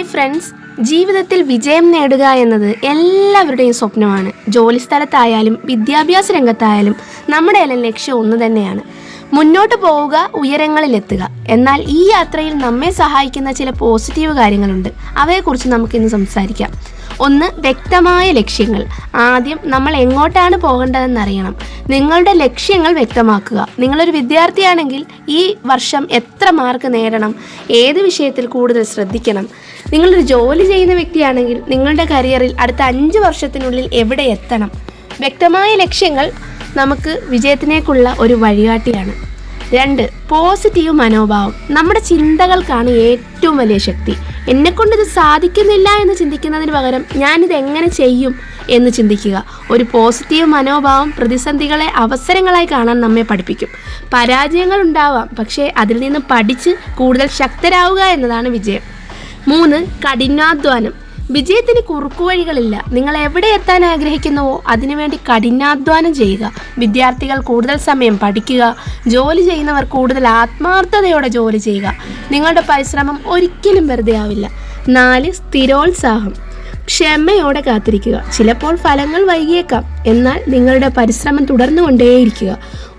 Hi friends, ജീവിതത്തിൽ വിജയം നേടുക എന്നത് എല്ലാവരുടെയും സ്വപ്നമാണ്. ജോലിസ്ഥലത്തായാലും വിദ്യാഭ്യാസ രംഗത്തായാലും നമ്മുടെ എല്ലാം ലക്ഷ്യം ഒന്ന് തന്നെയാണ്: മുന്നോട്ട് പോവുക, ഉയരങ്ങളിലെത്തുക. എന്നാൽ ഈ യാത്രയിൽ നമ്മെ സഹായിക്കുന്ന ചില പോസിറ്റീവ് കാര്യങ്ങളുണ്ട്. അവയെക്കുറിച്ച് നമുക്കിന്ന് സംസാരിക്കാം. ഒന്ന്, വ്യക്തമായ ലക്ഷ്യങ്ങൾ. ആദ്യം നമ്മൾ എങ്ങോട്ടാണ് പോകേണ്ടതെന്നറിയണം. നിങ്ങളുടെ ലക്ഷ്യങ്ങൾ വ്യക്തമാക്കുക. നിങ്ങളൊരു വിദ്യാർത്ഥിയാണെങ്കിൽ ഈ വർഷം എത്ര മാർക്ക് നേടണം, ഏത് വിഷയത്തിൽ കൂടുതൽ ശ്രദ്ധിക്കണം. നിങ്ങളൊരു ജോലി ചെയ്യുന്ന വ്യക്തിയാണെങ്കിൽ നിങ്ങളുടെ കരിയറിൽ അടുത്ത 5 വർഷത്തിനുള്ളിൽ എവിടെ എത്തണം. വ്യക്തമായ ലക്ഷ്യങ്ങൾ നമുക്ക് വിജയത്തിലേക്കുള്ള ഒരു വഴികാട്ടിയാണ്. 2, പോസിറ്റീവ് മനോഭാവം. നമ്മുടെ ചിന്തകൾക്കാണ് ഏറ്റവും വലിയ ശക്തി. എന്നെക്കൊണ്ടിത് സാധിക്കുന്നില്ല എന്ന് ചിന്തിക്കുന്നതിന് പകരം ഞാനിത് എങ്ങനെ ചെയ്യും എന്ന് ചിന്തിക്കുക. ഒരു പോസിറ്റീവ് മനോഭാവം പ്രതിസന്ധികളെ അവസരങ്ങളായി കാണാൻ നമ്മെ പഠിപ്പിക്കും. പരാജയങ്ങൾ ഉണ്ടാവാം, പക്ഷേ അതിൽ നിന്ന് പഠിച്ച് കൂടുതൽ ശക്തരാവുക എന്നതാണ് വിജയം. 3, കഠിനാധ്വാനം. വിജയത്തിന് കുറുക്കുവഴികളില്ല. നിങ്ങൾ എവിടെ എത്താൻ ആഗ്രഹിക്കുന്നുവോ അതിനുവേണ്ടി കഠിനാധ്വാനം ചെയ്യുക. വിദ്യാർത്ഥികൾ കൂടുതൽ സമയം പഠിക്കുക. ജോലി ചെയ്യുന്നവർ കൂടുതൽ ആത്മാർത്ഥതയോടെ ജോലി ചെയ്യുക. നിങ്ങളുടെ പരിശ്രമം ഒരിക്കലും വെറുതെ ആവില്ല. 4, സ്ഥിരോത്സാഹം. ക്ഷമയോടെ കാത്തിരിക്കുക. ചിലപ്പോൾ ഫലങ്ങൾ വൈകിയേക്കാം, എന്നാൽ നിങ്ങളുടെ പരിശ്രമം തുടർന്നുകൊണ്ടേയിരിക്കുക.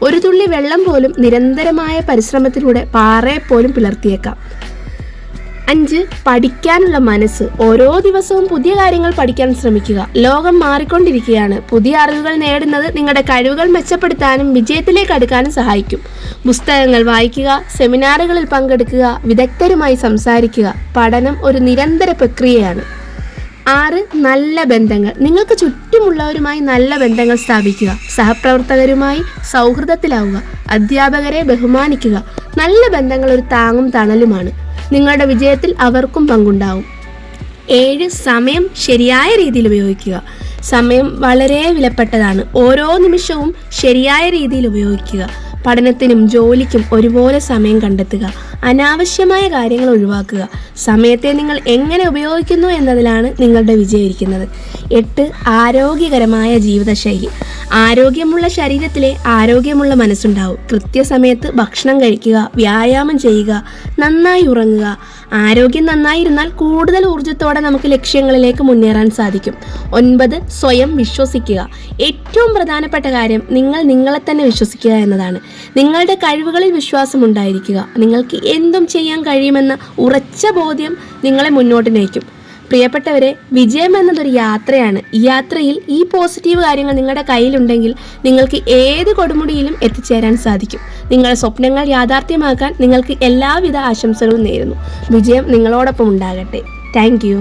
ഒരു തുള്ളി വെള്ളം പോലും നിരന്തരമായ പരിശ്രമത്തിലൂടെ പാറയെപ്പോലും പിളർത്തിയേക്കാം. 5, പഠിക്കാനുള്ള മനസ്സ്. ഓരോ ദിവസവും പുതിയ കാര്യങ്ങൾ പഠിക്കാൻ ശ്രമിക്കുക. ലോകം മാറിക്കൊണ്ടിരിക്കുകയാണ്. പുതിയ അറിവുകൾ നേടുന്നത് നിങ്ങളുടെ കഴിവുകൾ മെച്ചപ്പെടുത്താനും വിജയത്തിലേക്ക് അടുക്കാനും സഹായിക്കും. പുസ്തകങ്ങൾ വായിക്കുക, സെമിനാറുകളിൽ പങ്കെടുക്കുക, വിദഗ്ധരുമായി സംസാരിക്കുക. പഠനം ഒരു നിരന്തര പ്രക്രിയയാണ്. 6, നല്ല ബന്ധങ്ങൾ. നിങ്ങൾക്ക് ചുറ്റുമുള്ളവരുമായി നല്ല ബന്ധങ്ങൾ സ്ഥാപിക്കുക. സഹപ്രവർത്തകരുമായി സൗഹൃദത്തിലാവുക. അധ്യാപകരെ ബഹുമാനിക്കുക. നല്ല ബന്ധങ്ങൾ ഒരു താങ്ങും തണലുമാണ്. നിങ്ങളുടെ വിജയത്തിൽ അവർക്കും പങ്കുണ്ടാവും. 7, സമയം ശരിയായ രീതിയിൽ ഉപയോഗിക്കുക. സമയം വളരെ വിലപ്പെട്ടതാണ്. ഓരോ നിമിഷവും ശരിയായ രീതിയിൽ ഉപയോഗിക്കുക. പഠനത്തിനും ജോലിക്കും ഒരുപോലെ സമയം കണ്ടെത്തുക. അനാവശ്യമായ കാര്യങ്ങൾ ഒഴിവാക്കുക. സമയത്തെ നിങ്ങൾ എങ്ങനെ ഉപയോഗിക്കുന്നു എന്നതിലാണ് നിങ്ങളുടെ വിജയം ഇരിക്കുന്നത്. 8, ആരോഗ്യകരമായ ജീവിതശൈലി. ആരോഗ്യമുള്ള ശരീരത്തിലെ ആരോഗ്യമുള്ള മനസ്സുണ്ടാവും. കൃത്യസമയത്ത് ഭക്ഷണം കഴിക്കുക, വ്യായാമം ചെയ്യുക, നന്നായി ഉറങ്ങുക. ആരോഗ്യം നന്നായിരുന്നാൽ കൂടുതൽ ഊർജ്ജത്തോടെ നമുക്ക് ലക്ഷ്യങ്ങളിലേക്ക് മുന്നേറാൻ സാധിക്കും. 9, സ്വയം വിശ്വസിക്കുക. ഏറ്റവും പ്രധാനപ്പെട്ട കാര്യം നിങ്ങൾ നിങ്ങളെ തന്നെ വിശ്വസിക്കുക എന്നതാണ്. നിങ്ങളുടെ കഴിവുകളിൽ വിശ്വാസം ഉണ്ടായിരിക്കുക. നിങ്ങൾക്ക് എന്തും ചെയ്യാൻ കഴിയുമെന്ന ഉറച്ച ബോധ്യം നിങ്ങളെ മുന്നോട്ട് നയിക്കും. പ്രിയപ്പെട്ടവരെ, വിജയം എന്നതൊരു യാത്രയാണ്. ഈ യാത്രയിൽ ഈ പോസിറ്റീവ് കാര്യങ്ങൾ നിങ്ങളുടെ കയ്യിലുണ്ടെങ്കിൽ നിങ്ങൾക്ക് ഏത് കൊടുമുടിയിലും എത്തിച്ചേരാൻ സാധിക്കും. നിങ്ങളുടെ സ്വപ്നങ്ങൾ യാഥാർത്ഥ്യമാക്കാൻ നിങ്ങൾക്ക് എല്ലാവിധ ആശംസകളും നേരുന്നു. വിജയം നിങ്ങളോടൊപ്പം ഉണ്ടാകട്ടെ. Thank you.